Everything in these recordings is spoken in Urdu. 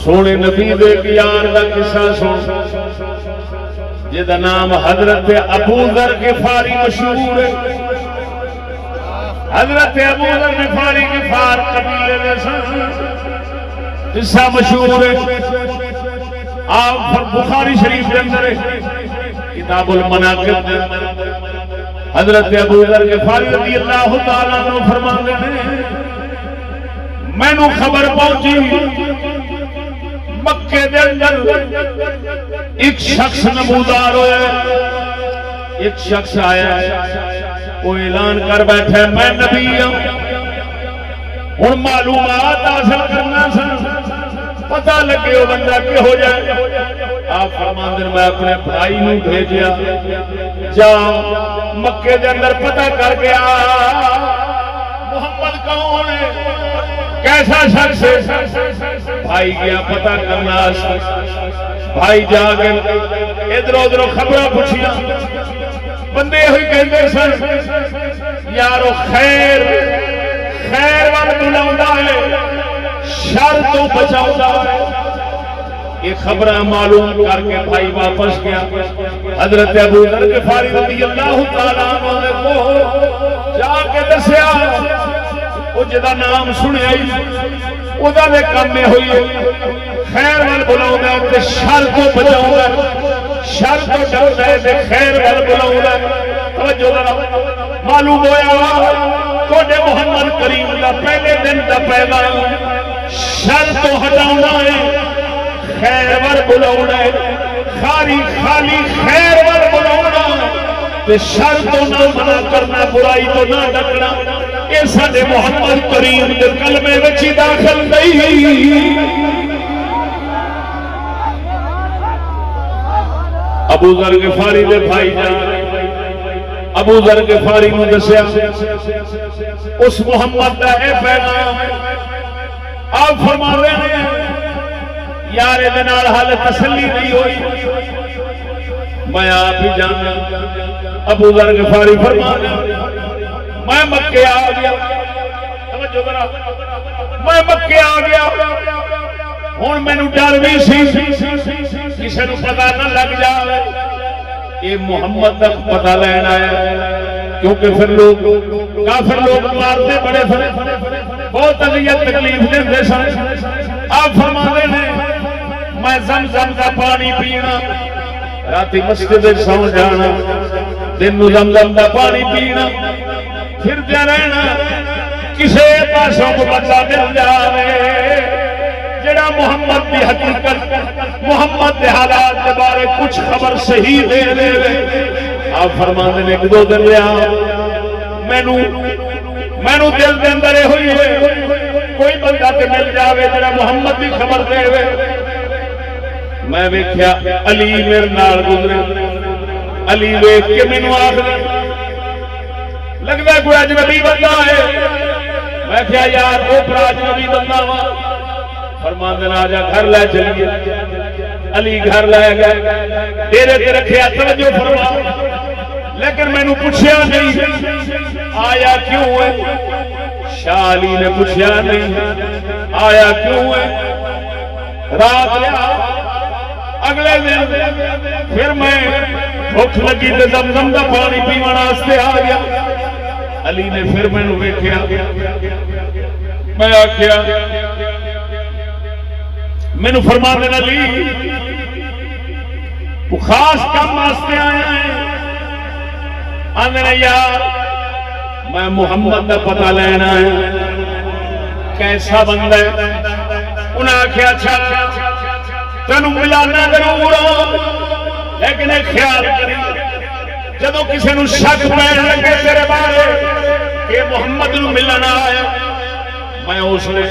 سونے نبی دے یار دا قصہ سن جدا نام حضرت ابو ذر غفاری مشہور ہے. حضرت ابو ذر غفاری غفار قبیلے دے سن. قصہ مشہور ہے. آپ بخاری شریف کے اندر کتاب المناقب دے حضرت ابو ذر غفاری رضی اللہ تعالیٰ عنہ فرماتے ہیں مینوں خبر پہنچی مکے دے اندر ایک شخص نمودار ہویا. ایک شخص آیا وہ اعلان کر بیٹھا ہے میں نبی ہوں. ہن معلومات حاصل کرنا سن پتہ لگے وہ بندہ کہ ہو جائے. آپ فرماندے میں اپنے بھائی نوں بھیجیا جا مکے دے اندر پتہ کر گیا محمد کون ہے کیسا شخص ہے. بھائی گیا پتہ کرنا. بھائی جا کے ادھر ادھر خبریں پوچھیا. بندے ہوئی کہتے سن یارو خیر خیر وال بلاوندا ہے شر تو بچاؤندا ہے. یہ خبریں معلوم کر کے بھائی واپس گیا. حضرت ابو ذر غفاری رضی اللہ تعالیٰ عنہ کو جا کے دسیا وہ جدا نام سنیا وہ کام میں ہوئی خیر وال بلاؤں تے شر تو بچاؤں شر تو ڈردا ہے خیر وال بلاؤں. معلوم ہوا تھوڑے محمد کریم دا پہلے دن دا پیغام شر تو ہٹاؤنا ہے خیر وال بلاؤنا ہے. خالی خالی خیر وال بلاؤنا تے شر تو نہ منع کرنا برائی تو نہ ڈکنا. یہ سارے محمد کریم کے کلمے وچ ہی داخل نہیں. ابو ذر غفاری دے بھائی جان ابو ذر غفاری نے دسیا اس محمد دا اے پیغام. آپ فرما رہے ہیں یار دے نال حال تسلی نہیں ہوئی میں آپ ہی جانا. ابو ذر غفاری فرما رہے میں مکے آ گیا. میں مکے آ گیا ہوں مینوں ڈر بھی سی کسی نوں پتہ نہ لگ جائے یہ محمد تک پتہ لینا ہے کیونکہ پھر لوگ کافر لوگ مارتے بڑے بہت اذیت تکلیف دیندے سن. آپ فرماتے ہیں میں زمزم کا پانی پینا راتی مسجد سو جانا دن نوں زمزم کا پانی پینا پھرتے رہنا کسے پاسوں کو بندہ مل جائے جڑا محمد کی حقیقت محمد کے حالات کے بارے کچھ خبر صحیح دے دے. آپ فرماتے ہیں ایک دو دن لیا مینوں دل دے اندر ہوئی ہے کوئی بندہ تے مل جاوے جڑا محمد کی خبر دے. میں ویکھیا علی میرے نال گزرے. علی ویکھ کے مینوں آکھدا لگدا کوئی اجنبی بندہ ہے. میں کہا یار وہ پر اجنبی بندہ وا. فرماندے آ جا گھر لے چلیے. علی گھر لے گئے ڈیرے تے رکھیا توجہ فرما لیکن مینوں پوچھیا نہیں آیا کیوں ہے. شاہ علی نے پوچھیا نہیں آیا کیوں ہے. رات لیا اگلے دن پھر میں بھوک لگی تے زمزم کا پانی پیون واسطے آ گیا. علی نے پھر مینوں ویکھیا میں آکھیا مینوں فرماندے علی تو خاص کام واسطے آیا ہے. آندے یار میں محمد کا پتہ لینا ہے کیسا بندہ ہے. انہیں آکھیا اچھا تینوں ملانا ضرور لیکن ایک خیال کری جدو کسی نو شک پین لگے تیرے بارے کہ محمد نو ملنا آیا میں اس نے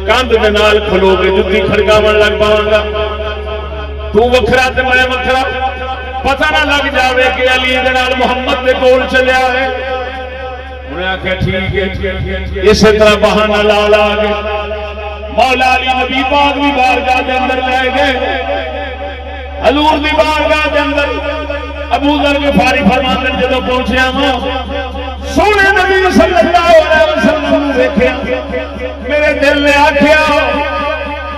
کاندھ دے نال کھلو کے جتی کھڑکاون لگ پاواں گا. تو وکھرا تے میں وکھرا پتہ نہ لگ جاوے کہ علی دے نال محمد دے کول چلیا ہے. انہیں آکھیا ٹھیک ہے. اسی طرح بہانہ لا لا کے مولا علی نبی پاک بھی بارگاہ دے اندر لے گئے. حضور دی بارگاہ دے اندر ابو ذر غفاری فرماتے ہیں جدو پہنچیا ہوں سونے نبی صلی اللہ علیہ وسلم نے دیکھا میرے دل نے آکھیا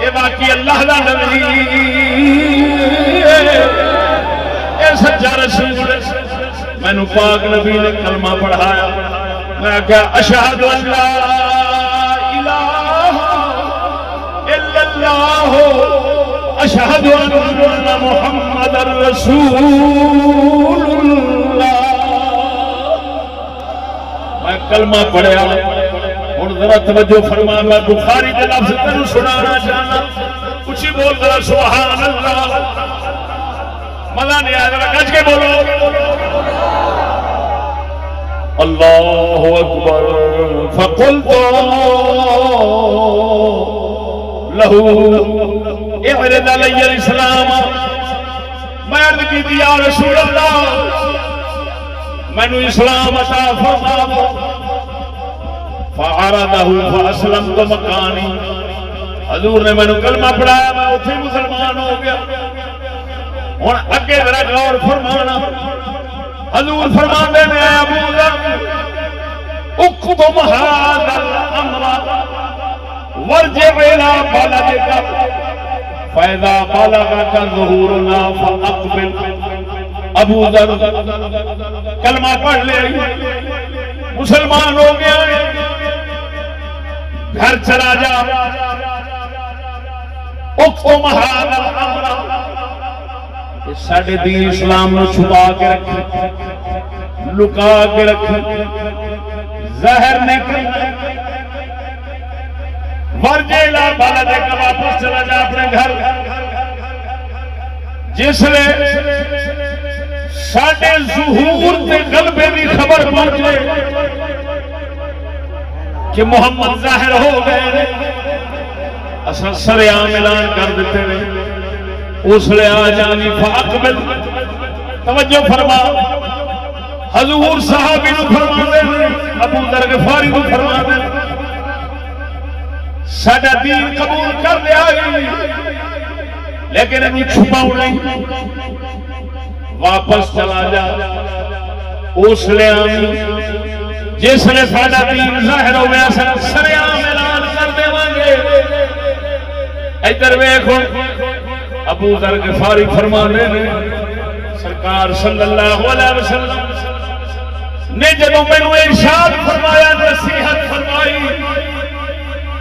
یہ واقعی اللہ دا نبی اے سچا رسول میں نو پاک نبی نے کلمہ پڑھایا میں کہا اشہد ان لا الہ الا اللہ اشہد ان محمد رسول اللہ میں کلمہ پڑھیا اور ذرا توجہ فرما میں بخاری کے لفظ تینوں سنانا چاہنا کچھ ہی بول ذرا سبحان اللہ مزہ نہیں آیا ذرا گج کے بولو اللہ اکبر فقلت له اعرض علی الاسلام میں عرض کی تھی یا رسول اللہ میں نے اسلام عطا فرما فعرضه فاسلمت مکانی حضور نے میں نے کلمہ پڑھایا میں اتھے مسلمان ہو گیا اور اگے ذرا غور فرمانا حضور فرمانے میں آیا ابو ذر اکتم هذا الامر وارجع الى بلدك فاذا بلغك ظهورنا فاقبل ابو ذر کلمہ پڑھ لے مسلمان ہو گیا گھر چلا جا اکتم هذا الامر ساڑھے دین اسلام نے چھپا کے رکھی لکا کے رکھی ظاہر نہیں کرنا ورجیلا بالا دے کا واپس چلا جا اپنے گھر جس لئے ساڑھے ظہور تے غلبے بھی خبر پہنچے کہ محمد ظاہر ہو گئے اصلا سریعام اعلان کر دیتے ہیں اس لئے آ جانی فاقبل توجہ فرما حضور صحابی نو فرما دے ابو ذر غفاری نو فرما دے ساڈا دین قبول کر لیا لیکن انہوں چھپاؤ نہیں واپس چلا جا اس لئے آمی جس لئے ساڈا دین ظاہر ہو گیا سریعام اعلان کر دے وانگے ادھر ویکھو ابو ذر غفاری فرمانے نے سرکار صلی اللہ علیہ وسلم نے جب میں نے ارشاد فرمایا نصیحت فرمائی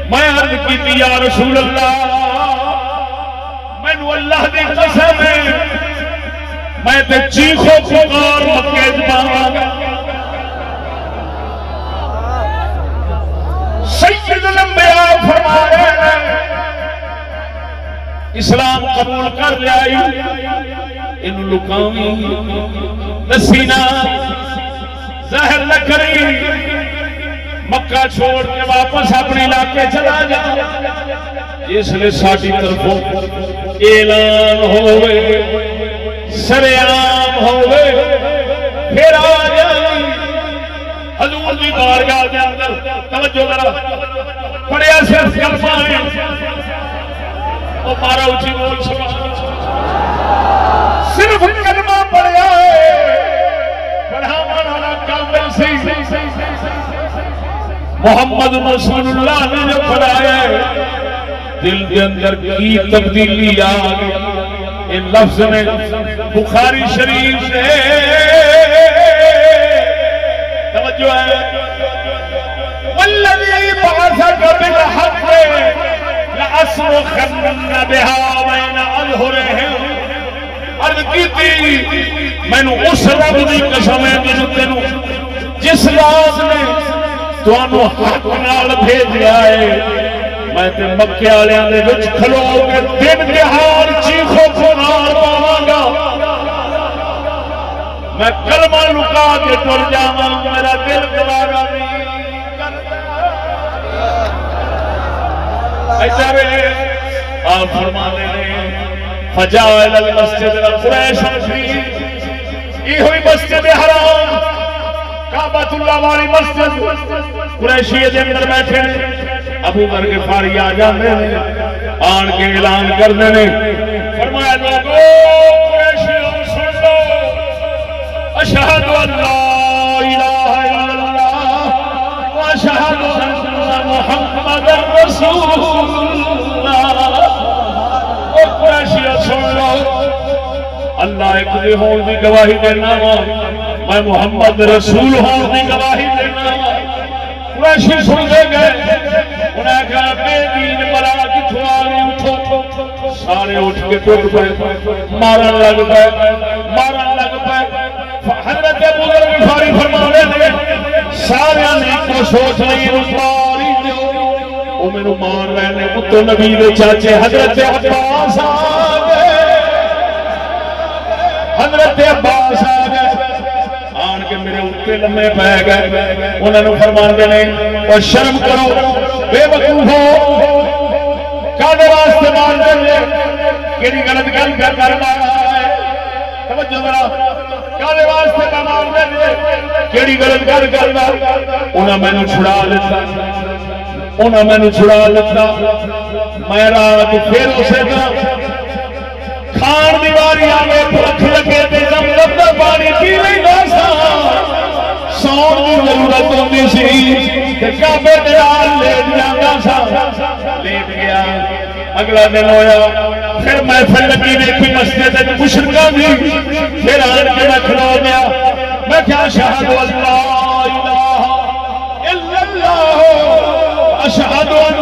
میں عرض کی تھی یا رسول اللہ میں نے اللہ دی قسم ہے میں تے چیخو پکار مکے جباں سید الانبیاء فرما رہے ہیں اسلام قبول کر لیا ان لکاوی نسینا ظاہر نہ کری مکہ چھوڑ کے واپس اپنے علاقے چلا جا اس لئے ساڑھی طرفوں اعلان ہوئے سریعام ہوئے پھر آ جائیں حضور دی بارگاہ کے اندر توجہ ذرا پڑھیا صرف کلمہ ہے مارا اچھی بول صرف کلمہ پڑھیا ہے پڑھا مانا کامل سے محمد رسول اللہ نے جو پڑھایا ہے دل کے اندر کی تبدیلی آگئی ان لفظ میں بخاری شریف سے توجہ ہے والذی بعثک بالحق لأصرخن بها بین اظہرہم عرض کی تھی میں نے اس رب دی قسم ہے جس ذات نے تانوں حق نال بھیجیا ہے میں تے مکے والےاں دے وچ کھلو کے دن دہاڑ چیخو پکار پاواں گا میں کلمہ لکا کے ٹر جاواں میرا دل گوارا نہیں اشارے آپ فرمانے نے فجائل المسجد قریش یہ ہوئی مسجد حرام کعبۃ اللہ والی مسجد قریشی دے اندر بیٹھے ابو ذر غفاری آ جاندے نے آن کے اعلان کردے نے فرمایا لوگو قریشیوں سن لو اشہد ان لا الہ الا اللہ واشہد ان محمد رسول اللہ اللہ ایک دے ہون دی گواہی دینا میں محمد رسول ہون دی گواہی دینا قریشی سن دے گئے انہیں کہا بے دین بلا کتھوں آ گئی اٹھو سارے اٹھ کے ٹوٹ پائے مارن لگ پائے حضرت ابو ذر غفاری فرمانے دے سارے نے کو سوچ نہیں ماری دیو او مینوں مار رہے نے اتو نبی دے چاچے حضرت عباس آ گئے آن کے میرے اتے لمے پہ گئے انہوں نے فرماندے نے اور شرم کرو بے وقوف ہو کانے واسطے مار دے کیڑی غلط گل کر کرنا ہے توجہ ذرا کانے واسطے کا مار دے کیڑی غلط گل کرنا انہاں مینوں چھڑا لیتا میں رات پھر اسے طرح کھان دیواری آگے پرکھ لگے تے زمزم دا پانی پی لینا سا سون کی ضرورت ہوتی سی تے کعبے دے نال لیٹ جاتا سا لیٹ گیا اگلا دن ہویا پھر محفل لگی دیکھی مسجد وچ مشرکاں دی پھر آن کے میں کھلو گیا میں کیا اشہد اللہ الہ الا اللہ اشہد ان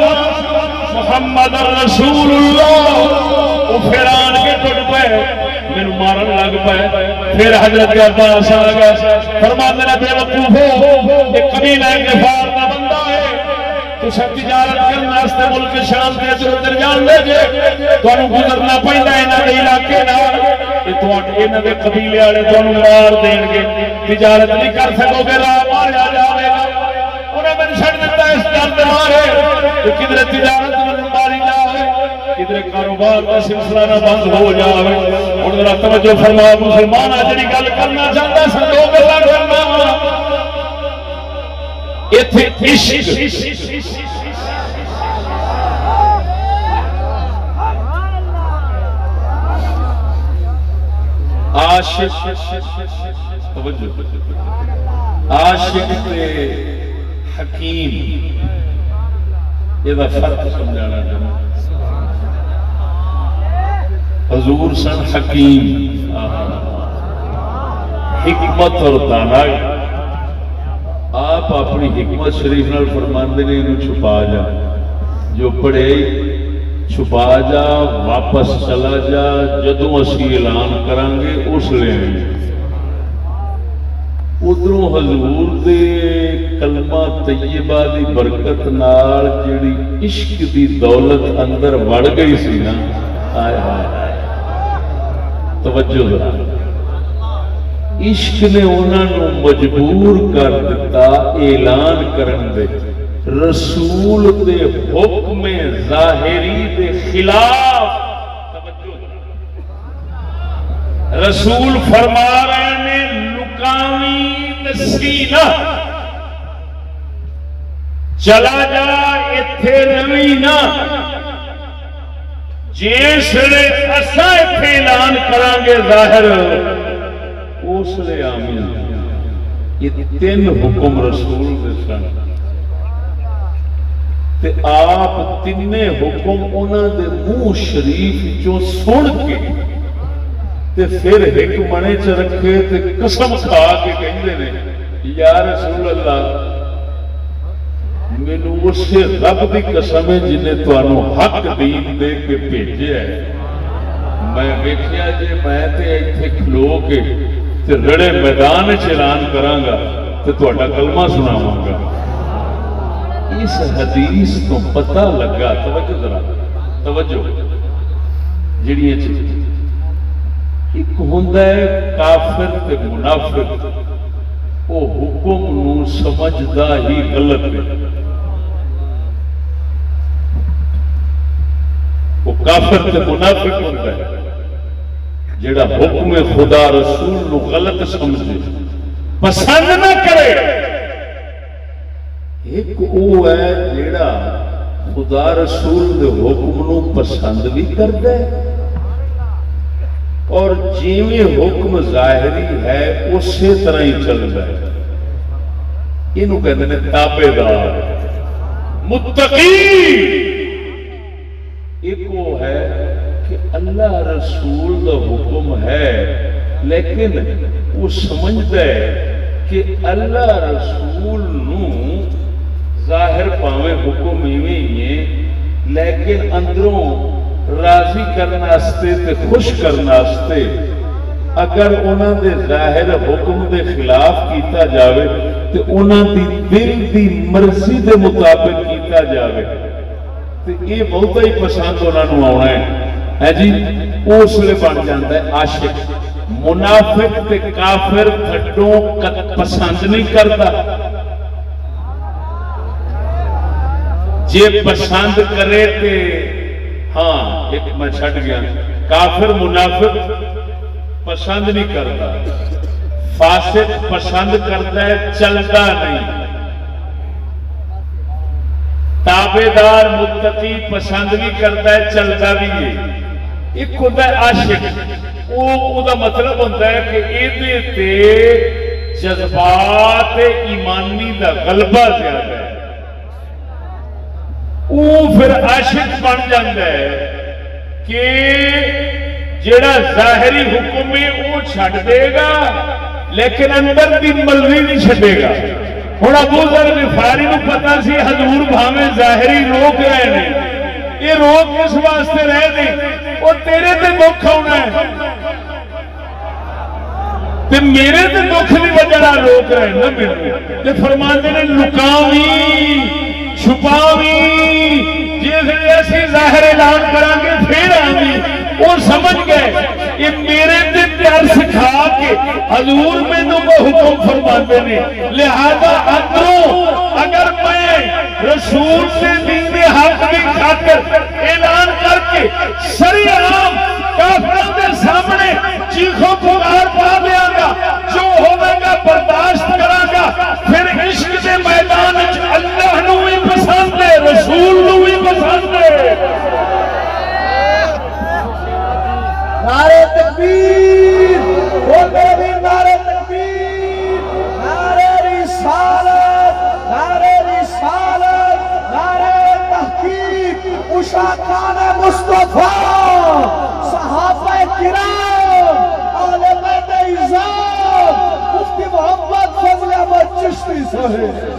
محمد رسول اللہ پھر آن کے ٹوٹ پے میرے مارن لگ پے پھر حضرت عباس آ گئے فرماتے ہیں بے وقوف ہو یہ قبیلہ غفار کا بندہ ہے تو سب تجارت کرنے واسطے ملک شام کے ادھر جان دے جے تانوں گزرنا پیندا انہاں دے علاقے نال یہ تواڈے انہاں دے قبیلے والے تانوں مار دین گے تجارت نہیں کر سکو گے راہ ماریا جاوے گا انہیں میں چھڑ دیتا اس گل دے مارے کہ کدھر تجارت میں ماری جاوے کدھر کاروبار کا سلسلہ نہ بند ہو جاوے اور ذرا توجہ فرماؤ مسلمان جڑی گل کرنا چاہتا سن دو گلاں کرنا ایتھے عشق عاشق توجہ عاشق تے حکیم یہ فرق سمجھانا چاہتا حضور سن حکیم حکمت اور دانائی آپ اپنی حکمت شریف نال فرماندے نے انہوں چھپا جا جو پڑھے چھپا جا واپس چلا جا جدوں اسی اعلان کرانگے اس لے ادھروں حضور دے کلمہ طیبہ دی برکت نال جڑی عشق دی دولت اندر وڑ گئی سی نا آئے آئے توجہ ذرا عشق نے انہوں مجبور کر دیتا اعلان کرن دے رسول دے حکم ظاہری دے خلاف توجہ رسول فرما رہے ہیں لکاوی سینہ چلا جا اتھے روینہ جیس لے اسا اتھے اعلان کرانگے ظاہر اس لے آمین یہ تین حکم رسول دے سن تے آپ تینے حکم انہاں دے منہ شریف جو سن کے تے پھر ایک منے چ رکھے تے قسم کھا کے کہندے نے یا رسول اللہ مینوں اس رب دی قسم ہے جنہیں تانوں حق دین دے کے بھیجیا ہے میں ویکھیا جے میں تے ایتھے کھلو کے تے رڑے میدان وچ اعلان کراں گا تے تہاڈا کلمہ سناواں گا اس حدیث تو پتہ لگا توجہ ذرا توجہ جڑیاں چیزاں ایک ہوندا ہے کافر تے منافق وہ حکم نو سمجھدا ہی غلط ہے وہ کافر تے منافق ہوندا ہے جڑا حکم خدا رسول نو غلط سمجھے پسند نہ کرے ایک وہ ہے جڑا خدا رسول دے حکم نو پسند بھی کردا ہے اور جیویں حکم ظاہری ہے اسی طرح ہی چلتا ہے انہوں کہتے ہیں تابع دار متقی ایک وہ ہے کہ اللہ رسول دا حکم ہے لیکن وہ سمجھتا ہے کہ اللہ رسول نو ظاہر پاویں حکم ایویں لیکن اندروں راضی کرنا واسطے تے خوش کرنا واسطے اگر انہاں دے ظاہر حکم دے خلاف کیتا جاوے تے انہاں دی دل دی مرضی دے مطابق کیتا جاوے تے یہ بہت ہی پسند انہاں نو آنا ہے جی اس لیے بن جاتا ہے عاشق منافق تے کافر تھڈوں پسند نہیں کرتا جے پسند کرے تے ہاں ایک میں چھٹ گیا کافر منافق پسند نہیں کرتا فاسق پسند کرتا ہے چلتا نہیں تابعدار متقی پسند بھی کرتا ہے چلتا بھی ہے ایک ہوتا ہے عاشق وہ دا مطلب ہوتا ہے کہ ایدے تے جذبات ایمانی دا غلبہ زیادہ ہے وہ پھر عاشق بن جاتا ہے کہ جڑا ظاہری حکم ہے وہ چھڈ دے گا لیکن اندر دی مرضی نہیں چھڈے گا ہن ابو ذر غفاری نو پتہ سی حضور بھاویں ظاہری روک رہے ہیں یہ روک کس واسطے رہے نہیں وہ تیرے تے دکھ ہونا ہے تے میرے تے دکھ نہیں وجہ روک رہے نا میرے تے فرماندے نے لکاوی چھپاوی جیسے ایسی ظاہر اعلان کریں گے پھر آنگی وہ سمجھ گئے یہ میرے تے پیار سکھا کے حضور میں تو وہ حکم فرماتے نے لہذا اندروں اگر میں رسول سے دین حق کی خاطر اعلان کر کے سری عام کافروں کے سامنے چیخوں پکار پا دیا گا جو ہوگا گا برداشت کرا گا پھر عشق کے میدان اللہ نو ہی پسند ہے رسول نو ہی پسند ہے نعرہ تکبیر بولتے بھی نعرہ تکبیر نعرہ رسالت نعرہ تحقیق اشاقان مصطفیٰ صحابہ کرام اہل بیت اعظام مفتی محمد فضل احمد چشتی صاحب